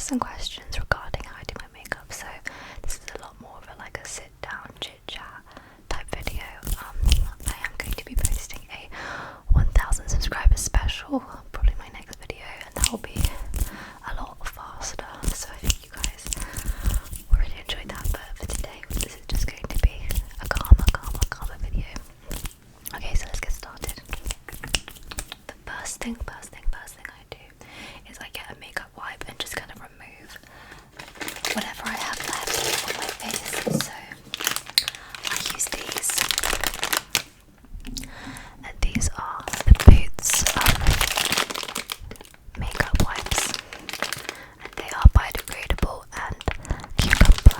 some questions regarding how I do my makeup, so this is a lot more of a sit down chit chat type video. I am going to be posting a 1000 subscribers special, probably my next video, and that will be a lot faster, so I think you guys will really enjoy that. But for today, this is just going to be a calmer video. Okay, so let's get started. The first thing I do is I get a makeup wipe and just kind of remove whatever I have left on my face. So I use these, and these are the Boots makeup wipes, and they are biodegradable and cucumber.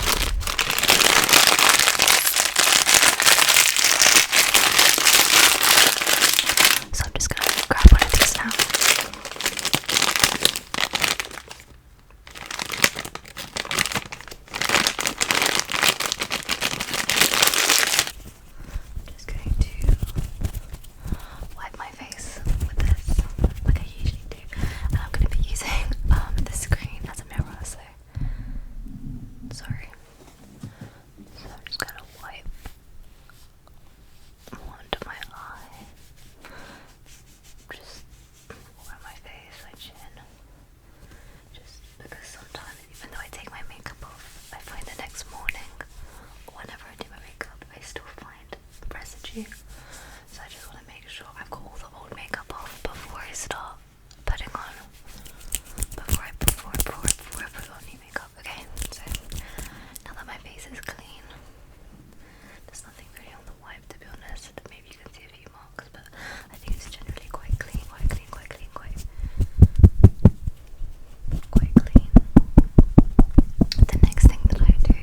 So I'm just gonna grab one of these now. Just going to wipe my face with this, like I usually do, and I'm going to be using the screen as a mirror, so sorry. So I'm just going to wipe onto my eye, just around my face, my chin, just because sometimes, even though I take my makeup off, I find the next morning, whenever I do my makeup, I still find residue. So I just want to make sure I've got all the old makeup off before I start putting on, before I put on new makeup. Okay, so now that my face is clean, there's nothing really on the wipe, to be honest. Maybe you can see a few marks, but I think it's generally quite clean. The next thing that I do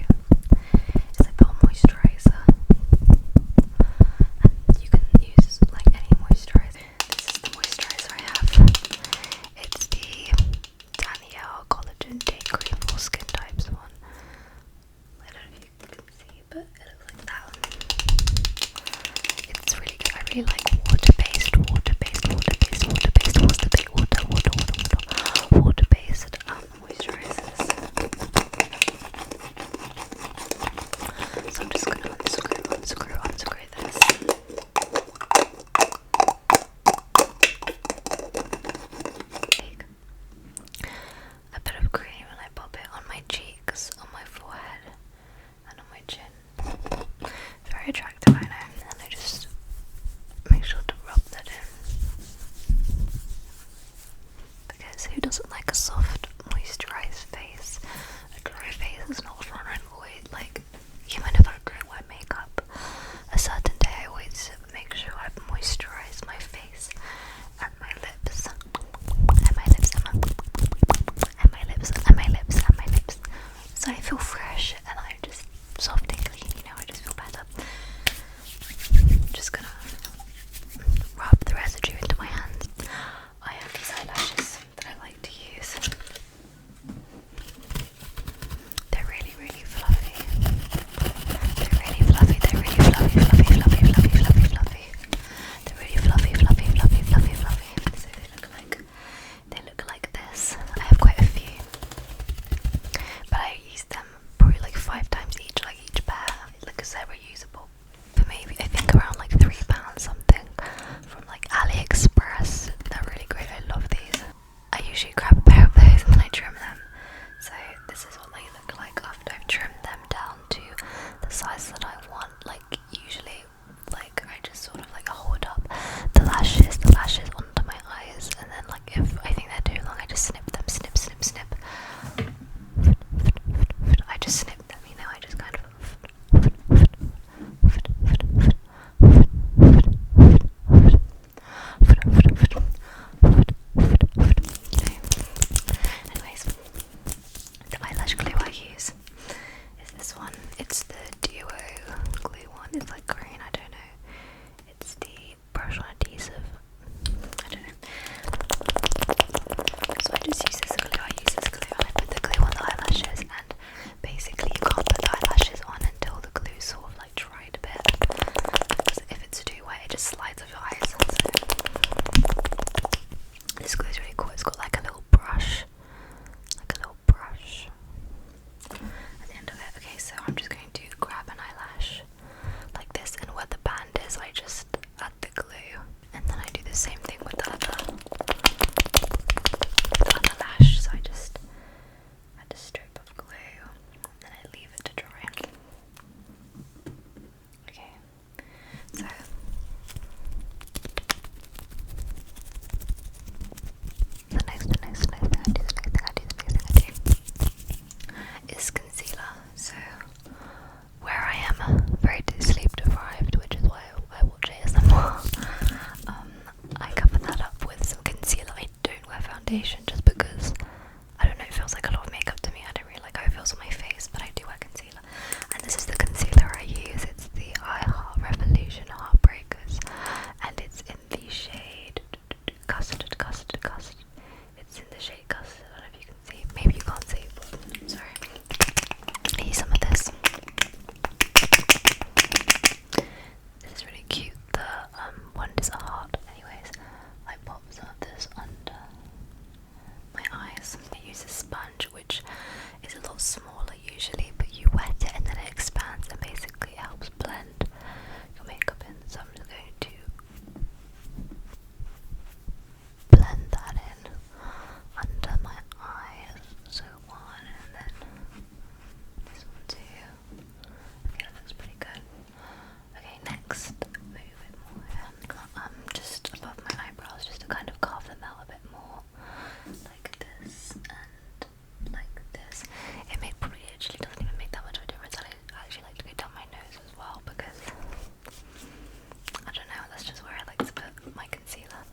is I put on moisturizer. You can use like any moisturizer. This is the moisturizer I have. It's the Danielle Collagen Day Cream for Skin Types one. I don't know if you can see, but it looks like that. It's really good. I really like water-based moisturizers. So I'm just gonna unscrew this. Take a bit of cream and I pop it on my cheeks, on my forehead, and on my chin. Very attractive, I know. And I just make sure to rub that in. Because who doesn't like a soft, moisturized face? A dry face is not fun and void. Like, even if I don't wear makeup, a certain day I always make sure I moisturize my face and my lips, so I feel fresh and I'm just soft and clean, I just feel better. Just gonna rub the residue into my hands. I have these eyelashes that I like to use. They're really, really fluffy. They're really fluffy. They're really fluffy. They're really fluffy. So they look like this. I have quite a few, but I use them probably like 5 times each, like each pair, because they're reusable. For maybe I think around like £3 something from like AliExpress. They're really great. I love these. I usually grab a pair of those and then I trim them. So this is what they look like after I've trimmed them down to the size that I want. Like usually, like I just sort of like hold up the lashes onto my eyes, and then like if I think they're too long, I just snip them. I just snip them, I just kind of. Anyways, the eyelash glue I use is this one. It's the Duo glue one. It's like green, I don't know. It's the brush on adhesive. I don't know. So I just use this glue. And I put the glue on the eyelashes, and basically you can't put the eyelashes on until the glue sort of like dried a bit. Because if it's too wet, it just slides off your eyes. So this glue is really cool. It's got like a little brush. foundation just because, I don't know, it feels like a lot of makeup to me. I don't really like how it feels on my face, but I do wear concealer. And this is the concealer I use. It's the I Heart Revolution Heartbreakers, and it's in the shade Custard. It's in the shade Custard. I don't know if you can see. Maybe you can't see, but I'm sorry. I use some of this. This is really cute. The one is a heart. Anyways, I pop some of this under my eyes. I use a sponge, which is a lot smaller usually, but you wet it and then it expands and basically it helps blend your makeup in. So I'm just going to blend that in under my eyes. So one, and then this one too. Okay, that looks pretty good. Okay, next, move it more just above my eyebrows, just to kind of carve them out a bit more, like this and like this. It probably actually doesn't even make that much of a difference. I actually like to go down my nose as well because, I don't know, that's just where I like to put my concealer.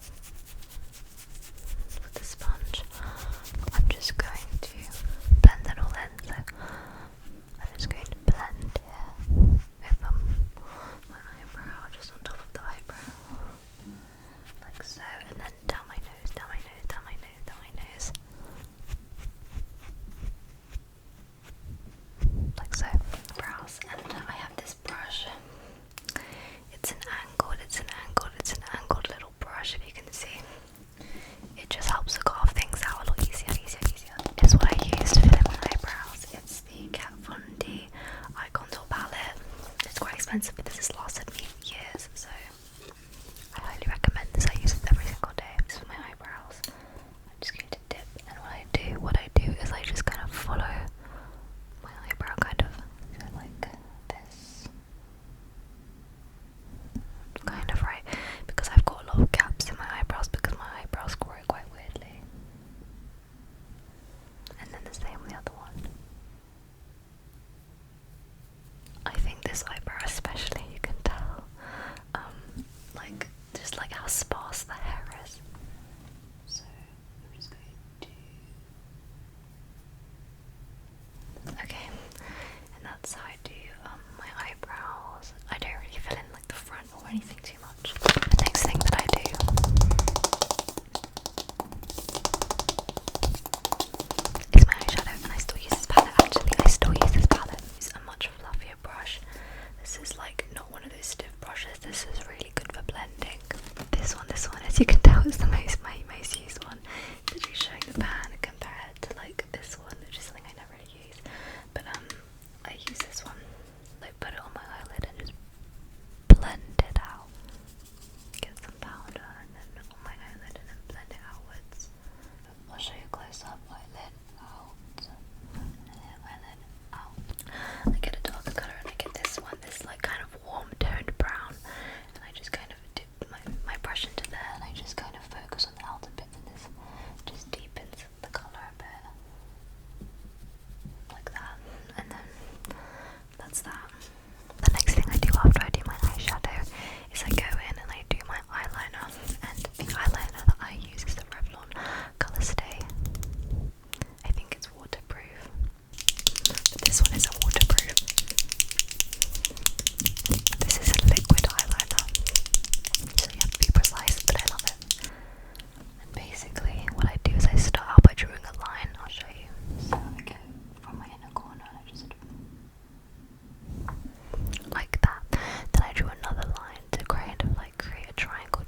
With the sponge, I'm just going to blend it all in, so I'm just going to blend here with my eyebrow, just on top of the eyebrow, like so, and then down my nose, down my nose, down my nose, down my nose, like so. Brows, and I have this brush. It's an angled little brush, if you can see. It just helps to carve things out a lot easier. It's what I use to fill in my eyebrows. It's the Kat Von D Eye Contour palette. It's quite expensive, but this has lasted me years, so I highly recommend this. I use it every single day. This is for my eyebrows. I'm just going to dip, and what I do is I just kind of follow my eyebrow, kind of so like this, kind of, right, because I've got a lot of gaps in my eyebrows because my eyebrows grow quite weirdly. And then the same with the other one. I think this eyebrow especially, you can tell, like, just like how sparse the hair is. So I'm just going to, okay, and that's how I do my eyebrows. I don't really fill in like the front or anything too much. The next thing that I do is my eyeshadow, and I still use this palette. Actually, I still use this palette. It's a much fluffier brush. This is like not one of those stiff brushes. This is really good for blending. This one, as you can tell, is the my most used one. Literally showing the pan compared to like this one, which is something I never really use. But I use this one. Like put it on my eyelid and just blend it out. Get some powder and then on my eyelid and then blend it outwards. I'll show you close up. Eyelid out, and then eyelid out. I get a darker colour and I get this one, this like kind of warm toned brown, and I just kind of dip my brush into there and I just kind of focus on the outer bit, and this just deepens the colour a bit, like that, and then that's that. The next thing I do after I do my eyeshadow is I go in and I do my eyeliner, and the eyeliner that I use is the Revlon Colour Stay. I think it's waterproof, but this one isn't waterproof. This is a liquid eyeliner, so you have to be precise, but I love it. And basically what I do is I start out by drawing a line. I'll show you. So I go from my inner corner and I just like that. Then I drew another line to kind of like create a triangle,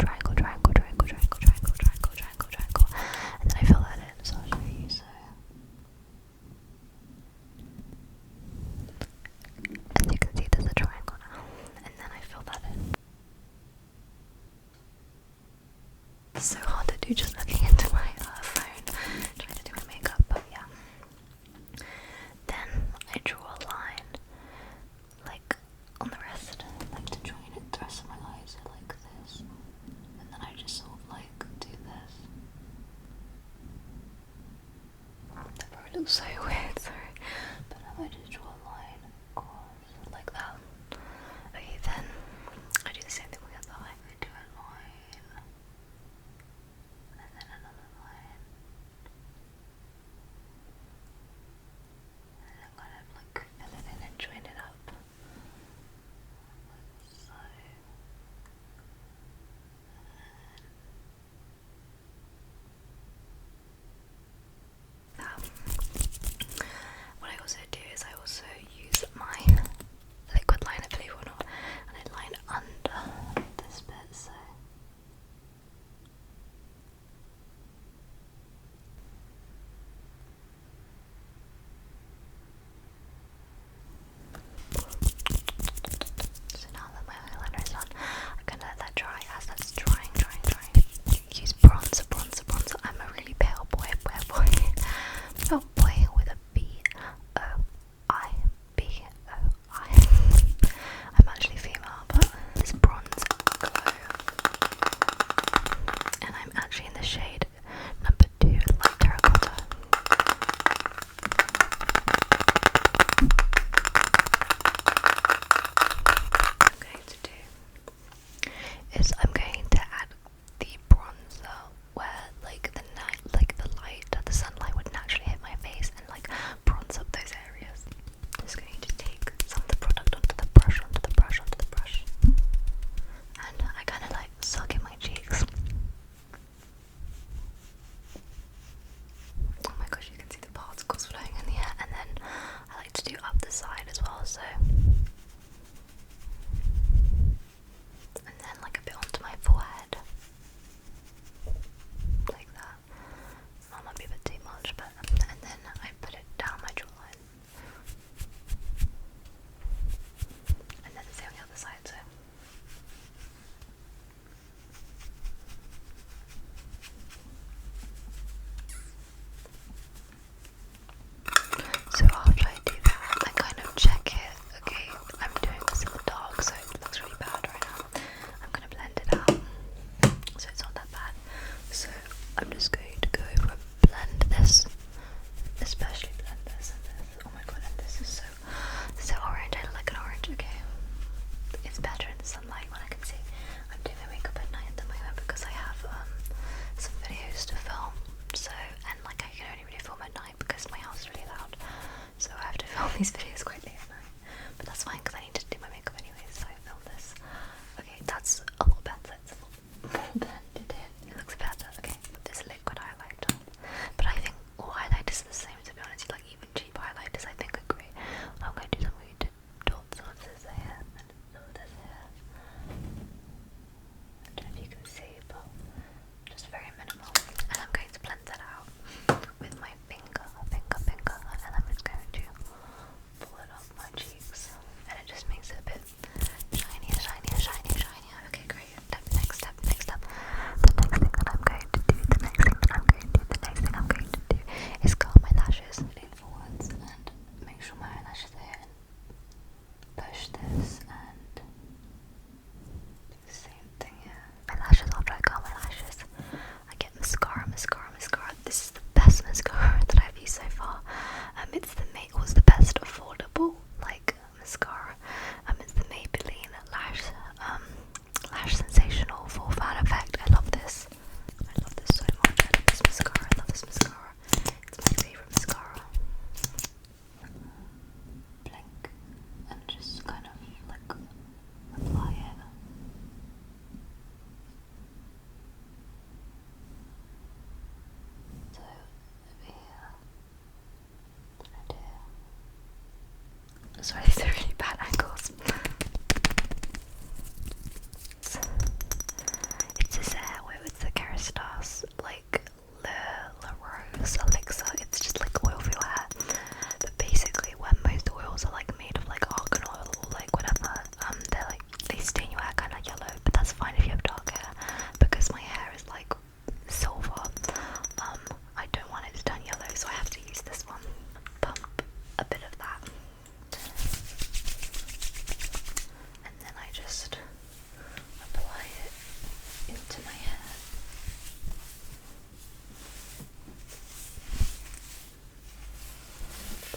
and then I fill that in. So I'll show you. So as you can see, there's a triangle now, and then I fill that in. It's so hard to do just looking into my phone, trying to do my makeup, but yeah. Then I draw a line, like on the rest, like to join it, the rest of my eyes are like this, and then I just sort of like do this. That probably looks so weird, sorry, but I just draw a line across, like that. Okay, then I do the same thing with the other eye. I do a line, and then another line, So after I do that, I kind of check it. Okay, I'm doing this in the dark, so it looks really bad right now. I'm gonna blend it out, so it's not that bad. So I'm just going to go over and blend this, especially blend this and this. Oh my god, and this is so orange. I look like an orange. Okay, it's better in the sunlight when I can see. I'm doing my makeup at night at the moment because I have some videos to film. So, and like I can only really film at night because my house is really loud. So I have to film these videos quite late at night. But that's fine because I need to do my makeup anyway, so I film this. Okay, that's a lot better. It's a lot more blended in. It looks better. Okay, this liquid highlighter. But I think all highlighters are the same, to be honest. Like even cheap highlighters I think are great. I'm going to do some weird dots on this here and this here. I don't know if you can see, but just very minimal. And I'm going to blend that out with my finger, and I'm just going to pull it off my cheeks, and it just makes it a bit shinier. Okay, great. Next step. The next thing that I'm going to do, is curl my lashes, lean forwards, and make sure my eyelashes are here, and push this, and do the same thing here. My lashes, after I curl my lashes, I get mascara. This is the best mascara that I've used so far. It was the best affordable like mascara. It's the Maybelline Lash Sensational Full Fan Effect. I love this. So much. I love this mascara. It's my favourite mascara. Blink and just kind of like apply it. So over here, and here. Sorry, these are really bad angles. It's this hair oil, it's the Kerastase, like La Rose Elixir. It's just like oil for your hair. But basically, when most oils are like made of like argan oil or like whatever, they stain your hair kind of yellow. But that's fine if you have dark hair, because my hair is like silver. I don't want it to turn yellow, so I have to use this one. Pump a bit of that, and then I just apply it into my hair.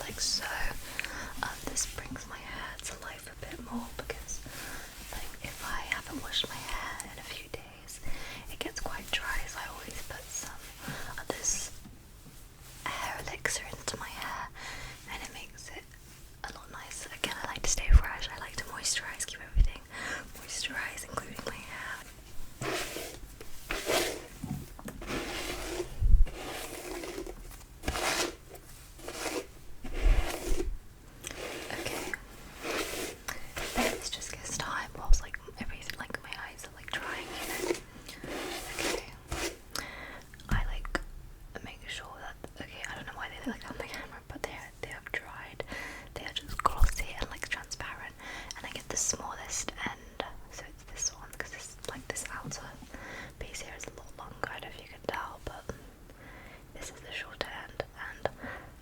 Like so. This brings my hair to life a bit more because like if I haven't washed my hair in a few days, it gets quite dry, so I always put some of this hair elixir into my hair, and it makes it a lot nicer. Again, I like to stay fresh. I like to moisturize, keep everything moisturized, including my hair. Okay. Then this just gets time whilst like everything, like my eyes are like drying, you know. Okay. I like make sure that, okay, I don't know why they look like that on the camera, but they have dried. They are just glossy and like transparent, and I get the smallest end, so it's this one, because this like this outer piece here is a lot longer. I don't know if you can tell, but this is the shorter end, and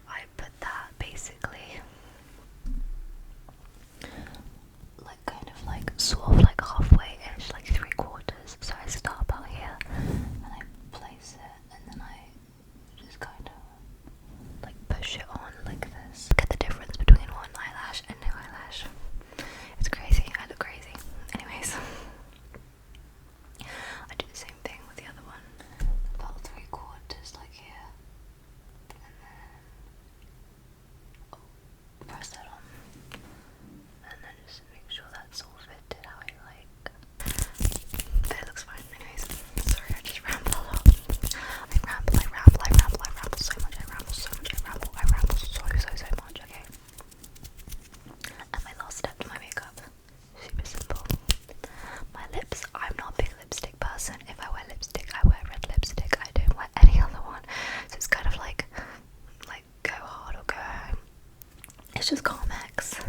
I put that basically like kind of like sort of like halfway-ish, like 3/4. So I start about here and I place it, and then I just kind of like push it on like this. Look at the difference between one eyelash and no eyelash. It's crazy. I look crazy. Anyways, I do the same thing with the other one. About 3/4 like here, and then press that on, and then just make sure that's all fitted how I like. But it looks fine. Anyways, sorry, I just ramble a lot. I ramble so much. I ramble so much, okay? And my last step to my makeup, super simple. My lips, I'm not a big lipstick person. If I wear lipstick, I wear red lipstick. I don't wear any other one. So it's kind of like go hard or go home. It's just Carmex.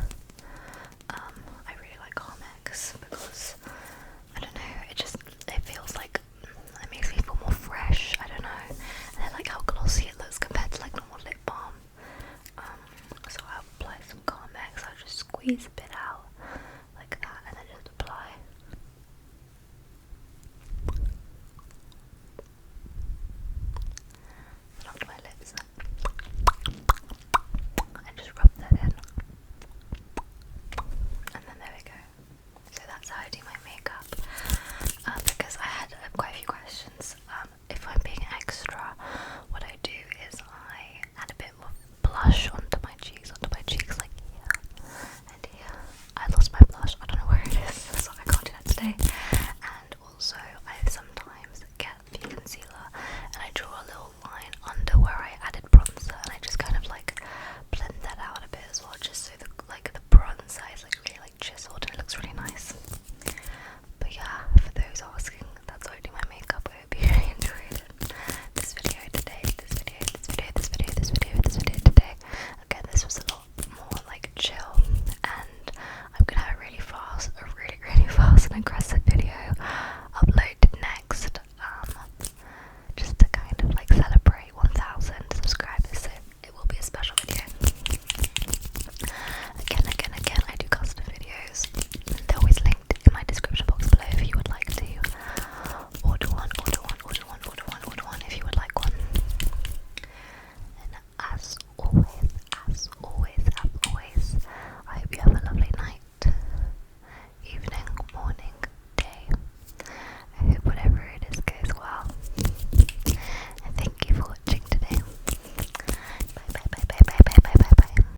I really like Carmex because, I don't know, it feels like, it makes me feel more fresh, I don't know. And I like how glossy it looks compared to like normal lip balm. where I